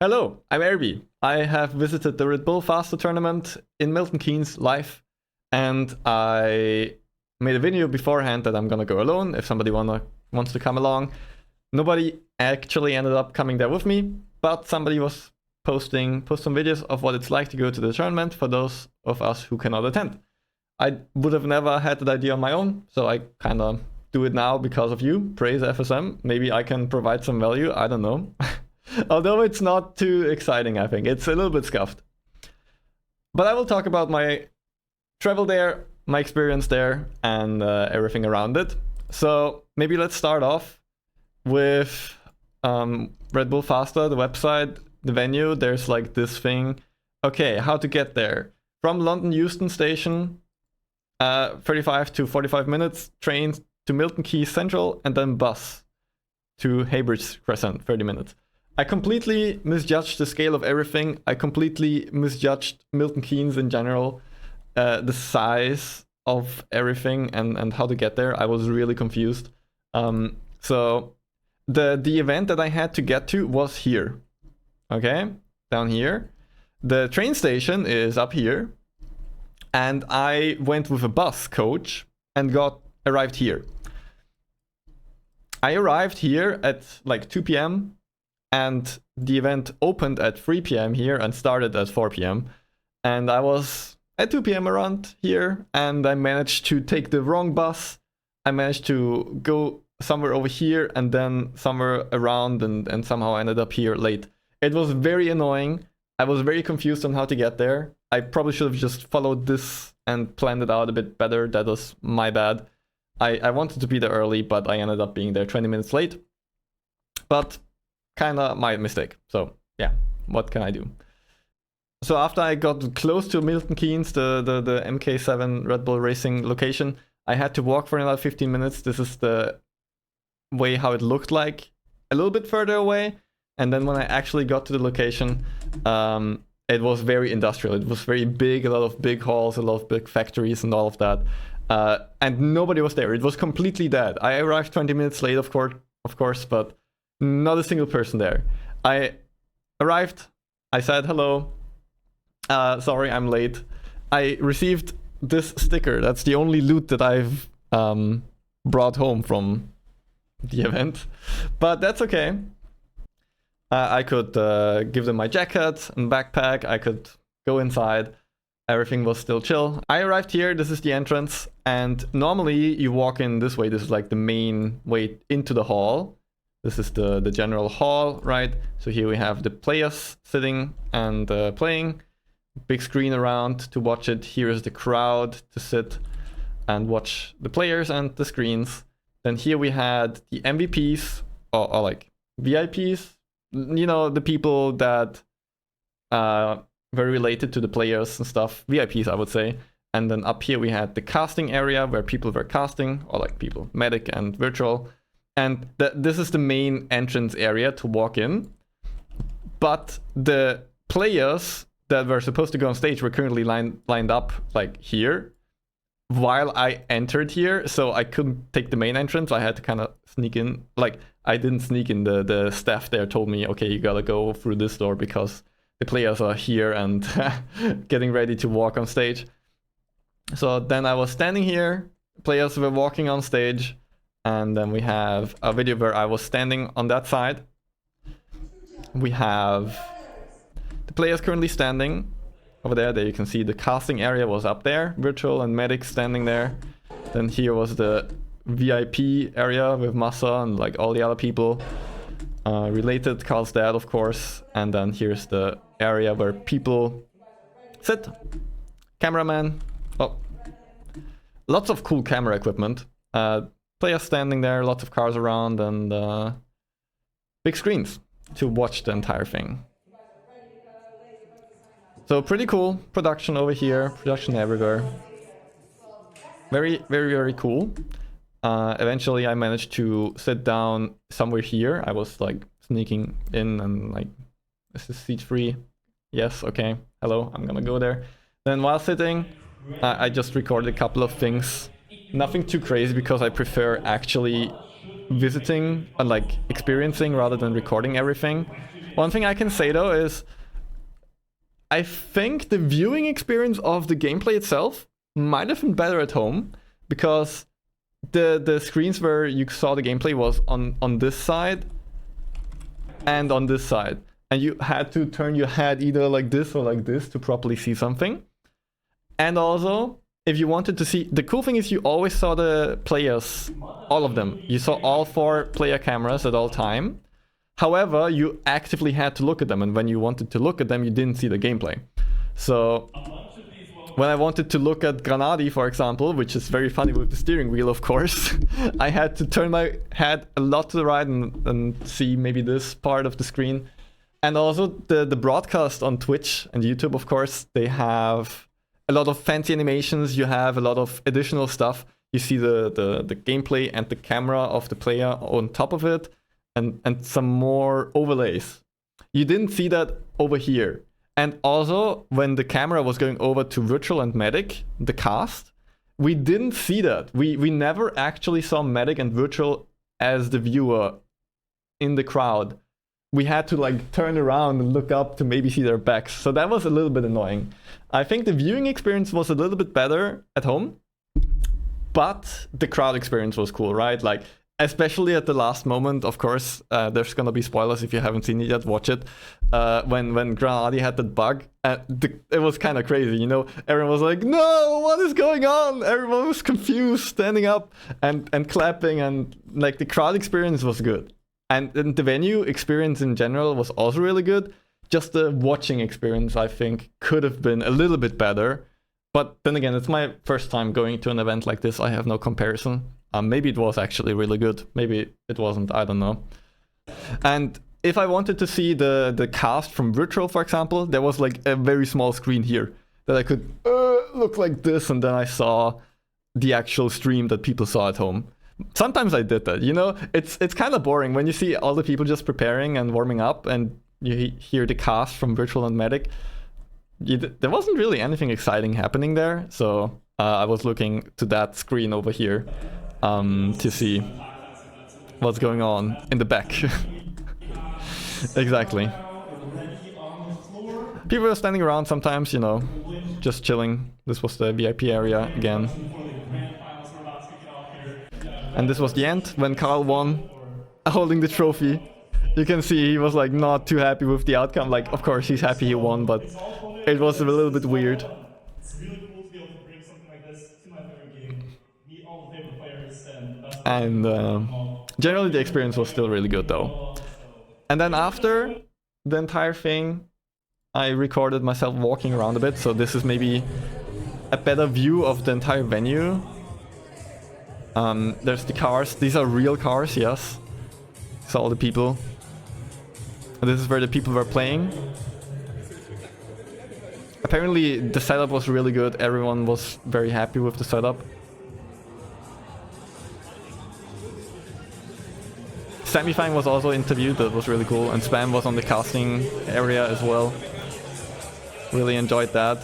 Hello, I'm Airbee. I have visited the Red Bull Faster tournament in Milton Keynes live, and I made a video beforehand that I'm gonna go alone if somebody wants to come along. Nobody actually ended up coming there with me, but somebody was post some videos of what it's like to go to the tournament for those of us who cannot attend. I would have never had that idea on my own, so I kind of do it now because of you. Praise FSM. Maybe I can provide some value. I don't know. Although it's not too exciting, I think. It's a little bit scuffed. But I will talk about my travel there, my experience there, and everything around it. So maybe let's start off with Red Bull Faster, the website, the venue. There's like this thing. Okay, how to get there. From London Euston Station, 35 to 45 minutes, train to Milton Keynes Central, and then bus to Haybridge Crescent, 30 minutes. I completely misjudged the scale of everything. I completely misjudged Milton Keynes in general, the size of everything and how to get there. I was really confused. So the event that I had to get to was here. Okay, down here. The train station is up here. And I went with a bus coach and arrived here. I arrived here at like 2 p.m. and the event opened at 3 p.m. here and started at 4 p.m. And I was at 2 p.m. around here, and I managed to take the wrong bus. I managed to go somewhere over here and then somewhere around and somehow ended up here late. It was very annoying. I was very confused on how to get there. I probably should have just followed this and planned it out a bit better. That was my bad. I wanted to be there early, but I ended up being there 20 minutes late. But kind of my mistake. So yeah, what can I do? So after I got close to Milton Keynes, the MK7 Red Bull Racing location, I had to walk for another 15 minutes. This is the way how it looked like, a little bit further away. And then when I actually got to the location, it was very industrial. It was very big, a lot of big halls, a lot of big factories and all of that. And nobody was there. It was completely dead. I arrived 20 minutes late, of course, but not a single person there. I arrived, I said hello, sorry I'm late. I received this sticker. That's the only loot that I've brought home from the event, but that's okay. I could give them my jacket and backpack. I could go inside. Everything was still chill. I arrived here. This is the entrance, and normally you walk in this way. This is like the main way into the hall. This is the general hall, right? So here we have the players sitting and playing. Big screen around to watch it. Here is the crowd to sit and watch the players and the screens. Then here we had the MVPs or like VIPs. You know, the people that were related to the players and stuff. VIPs, I would say. And then up here we had the casting area where people were casting, or like people, medic and virtual. And this is the main entrance area to walk in. But the players that were supposed to go on stage were currently lined up like here while I entered here. So I couldn't take the main entrance. I had to kind of sneak in. Like, I didn't sneak in. The staff there told me, okay, you gotta go through this door because the players are here and getting ready to walk on stage. So then I was standing here. Players were walking on stage. And then we have a video where I was standing on that side. We have the players currently standing over there. There you can see the casting area was up there. Virtual and medic standing there. Then here was the VIP area with Massa and like all the other people related. Carl's dad, of course. And then here's the area where people sit. Cameraman. Oh, lots of cool camera equipment. Players standing there, lots of cars around, and big screens to watch the entire thing. So pretty cool production over here, production everywhere. Very, very, very cool. Eventually I managed to sit down somewhere here. I was like sneaking in and like, is this seat free? Yes, okay, hello, I'm gonna go there. Then while sitting, I just recorded a couple of things. Nothing too crazy because I prefer actually visiting and like experiencing rather than recording everything. One thing I can say though is I think the viewing experience of the gameplay itself might have been better at home, because the screens where you saw the gameplay was on this side and on this side, and you had to turn your head either like this or like this to properly see something. And also, if you wanted to see, the cool thing is you always saw the players, all of them. You saw all 4 player cameras at all time. However, you actively had to look at them, and when you wanted to look at them, you didn't see the gameplay. So when I wanted to look at Granadi, for example, which is very funny with the steering wheel, of course, I had to turn my head a lot to the right and see maybe this part of the screen. And also the broadcast on Twitch and YouTube, of course, they have a lot of fancy animations. You have a lot of additional stuff. You see the gameplay and the camera of the player on top of it, and some more overlays. You didn't see that over here. And also, when the camera was going over to Virtual and Medic, the cast, we didn't see that. We never actually saw Medic and Virtual as the viewer in the crowd. We had to like turn around and look up to maybe see their backs. So that was a little bit annoying. I think the viewing experience was a little bit better at home, but the crowd experience was cool, right? Like, especially at the last moment, of course, there's gonna be spoilers if you haven't seen it yet, watch it. When Granadi had that bug, it was kind of crazy, you know? Everyone was like, no, what is going on? Everyone was confused, standing up and clapping, and like the crowd experience was good. And the venue experience in general was also really good. Just the watching experience, I think, could have been a little bit better. But then again, it's my first time going to an event like this. I have no comparison. Maybe it was actually really good. Maybe it wasn't. I don't know. And if I wanted to see the cast from Virtual, for example, there was like a very small screen here that I could look like this, and then I saw the actual stream that people saw at home. Sometimes I did that, you know? It's kind of boring when you see all the people just preparing and warming up, and you hear the cast from Virtual and Medic. There wasn't really anything exciting happening there, so I was looking to that screen over here to see what's going on in the back. Exactly. People were standing around sometimes, you know, just chilling. This was the VIP area again. And this was the end when Carl won, holding the trophy. You can see he was like not too happy with the outcome. Like, of course he's happy he won, but it was a little bit weird. It's really cool to be able to bring something like this to my favorite game, meet all the favorite players, and that's And generally the experience was still really good though. And then after the entire thing, I recorded myself walking around a bit, so this is maybe a better view of the entire venue. There's the cars. These are real cars, yes. So all the people. And this is where the people were playing. Apparently the setup was really good. Everyone was very happy with the setup. Samifang was also interviewed. That was really cool. And Spam was on the casting area as well. Really enjoyed that.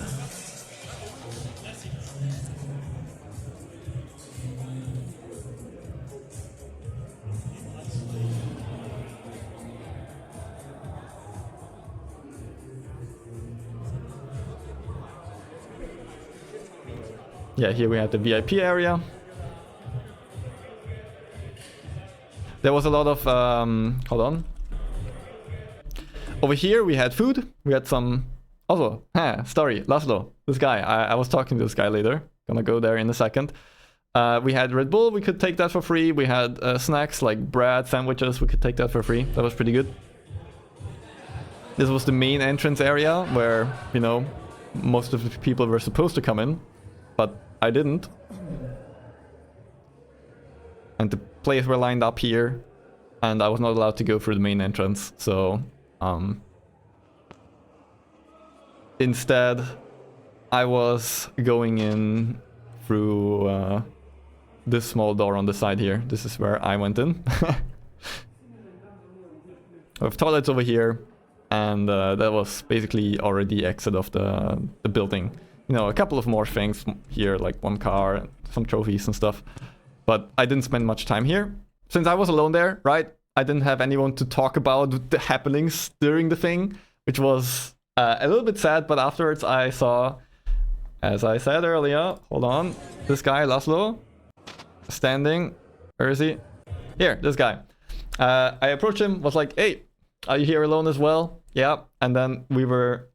Yeah, here we have the VIP area. There was a lot of, hold on. Over here we had food. We had some, also, story, Laszlo, this guy. I was talking to this guy later. Gonna go there in a second. We had Red Bull, we could take that for free. We had snacks like bread, sandwiches, we could take that for free. That was pretty good. This was the main entrance area where, you know, most of the people were supposed to come in, but I didn't. And the players were lined up here, and I was not allowed to go through the main entrance, so instead I was going in through this small door on the side here. This is where I went in. We have toilets over here, and that was basically already the exit of the building. You know, a couple of more things here, like one car, some trophies and stuff. But I didn't spend much time here. Since I was alone there, right? I didn't have anyone to talk about the happenings during the thing, which was a little bit sad. But afterwards, I saw, as I said earlier, hold on, this guy Laszlo, standing. Where is he? Here, this guy. I approached him, was like, "Hey, are you here alone as well?" Yeah, and then we were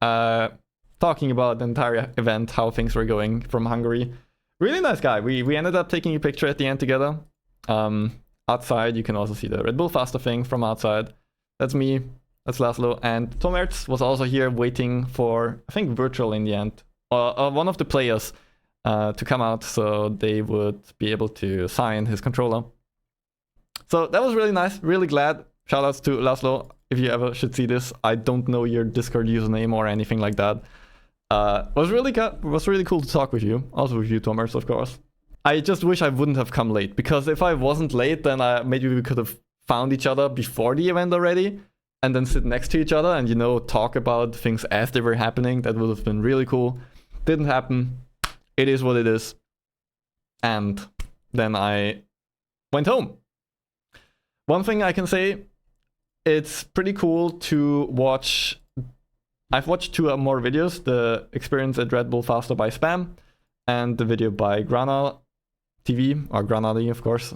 talking about the entire event, how things were going from Hungary. Really nice guy. We ended up taking a picture at the end together. Outside, you can also see the Red Bull Faster thing from outside. That's me. That's Laszlo. And Tom Ertz was also here waiting for, I think, virtual in the end. One of the players to come out so they would be able to sign his controller. So that was really nice. Really glad. Shoutouts to Laszlo. If you ever should see this, I don't know your Discord username or anything like that. Was really cool to talk with you. Also with you, Thomas, of course. I just wish I wouldn't have come late, because if I wasn't late, then maybe we could have found each other before the event already, and then sit next to each other and, you know, talk about things as they were happening. That would have been really cool. Didn't happen. It is what it is. And then I went home. One thing I can say, it's pretty cool to watch. I've watched 2 more videos, the experience at Red Bull Faster by Spam and the video by Grana TV, or Granadi, of course,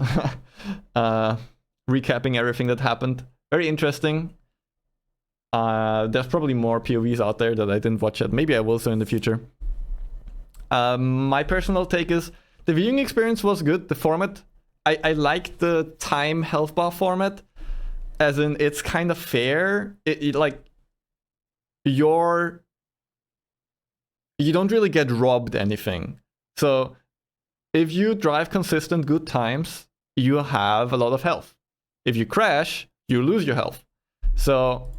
recapping everything that happened. Very interesting. There's probably more POVs out there that I didn't watch yet. Maybe I will so in the future. My personal take is the viewing experience was good. The format, I like the time health bar format, as in it's kind of fair. It like you don't really get robbed anything. So if you drive consistent good times, you have a lot of health. If you crash, you lose your health. So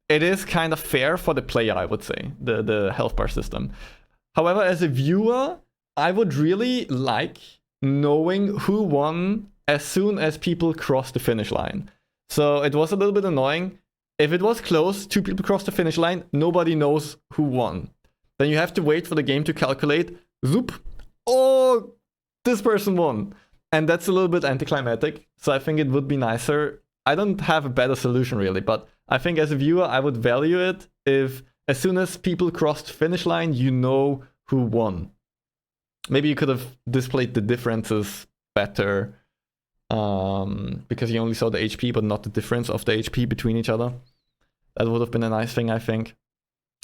it is kind of fair for the player, I would say, the health bar system. However, as a viewer, I would really like knowing who won as soon as people cross the finish line. So it was a little bit annoying. If it was close, 2 people cross the finish line, nobody knows who won. Then you have to wait for the game to calculate. Zoop. Oh, this person won. And that's a little bit anticlimactic. So I think it would be nicer. I don't have a better solution really, but I think as a viewer, I would value it if as soon as people crossed finish line, you know who won. Maybe you could have displayed the differences better, because you only saw the HP, but not the difference of the HP between each other. That would have been a nice thing, I think.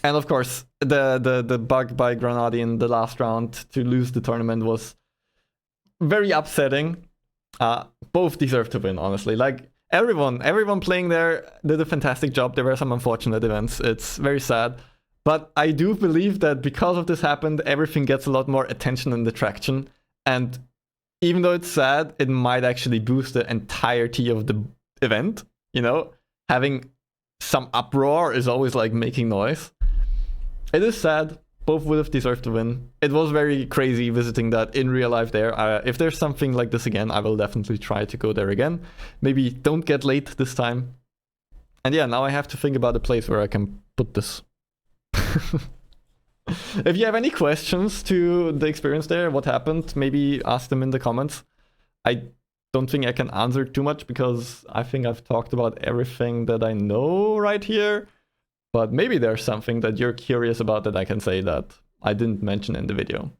And of course, the bug by Granadi in the last round to lose the tournament was very upsetting. Both deserve to win, honestly. Like everyone playing there did a fantastic job. There were some unfortunate events. It's very sad. But I do believe that because of this happened, everything gets a lot more attention and attraction. And even though it's sad, it might actually boost the entirety of the event. You know, having some uproar is always like making noise. It is sad. Both would have deserved to win. It was very crazy visiting that in real life there. If there's something like this again, I will definitely try to go there again. Maybe don't get late this time. And yeah, now I have to think about a place where I can put this. If you have any questions to the experience there, what happened, maybe ask them in the comments. I don't think I can answer too much because I think I've talked about everything that I know right here. But maybe there's something that you're curious about that I can say that I didn't mention in the video.